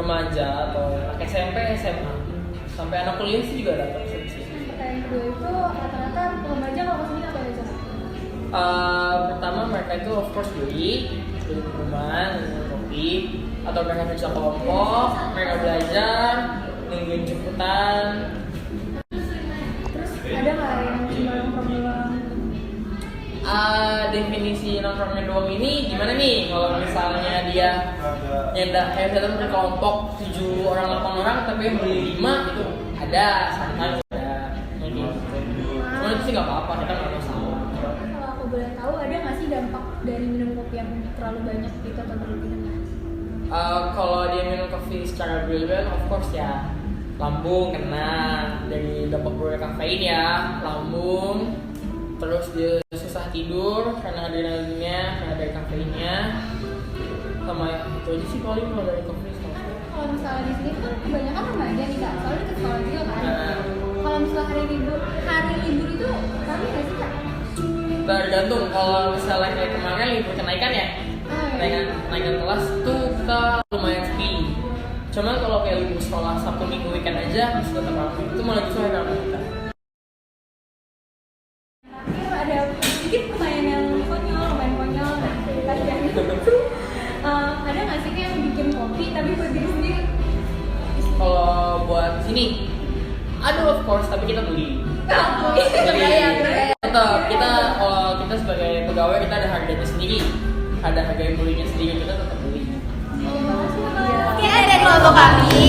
remaja atau anak SMP, SMA, sampai anak kuliah sih juga datang sih. Pertanyaan kedua itu rata-rata remaja kalau kesini apa aja? Pertama mereka itu of course beli minuman, minum kopi, atau mereka kerja kelompok, mereka belajar, nungguin jemputan. Terus ada nggak yang cuma nongkrong doang? Definisi nongkrongnya doang ini gimana nih? Kalau misalnya dia nyendak kayak misalnya berkelompok 7 orang 8 orang tapi yang beli 5 itu ada, sometimes ada kayak gitu. Cuma itu sih nggak apa-apa, kita nggak masalah. Kalau aku boleh tahu ada nggak sih dampak dari minum kopi yang terlalu banyak gitu atau berlebihan? Kalau dia minum kopi secara berlebihan, of course ya lambung kena dari dampak buruk kafein ya, lambung. Terus dia susah tidur karena adrenalinnya, karena dari kafeinnya. Sama itu aja sih paling kalau dari kopi. Kalau misalnya di sini kan kebanyakan remaja nih kak, soalnya dekat sekolah juga kan. Kalau misalnya hari libur itu kami nggak sih kak? Tergantung, kalau misalnya kayak kemarin libur kenaikan ya, kenaikan kelas tuh kita lumayan sepi. Cuma kalau kayak libur sekolah Sabtu Minggu weekend aja masih tetap ramai. Itu malah justru yang ramai kita. Ada sedikit pertanyaan yang lumayan konyol. Ada nggak sih yang bikin kopi tapi buat diri sendiri? Kalau buat sini, ada of course, tapi kita beli. Tetap kita sebagai pegawai kita ada harganya sendiri, ada harga yang belinya sendiri, kita tetap beli. Terima kasih. Sekian dari kelompok kami.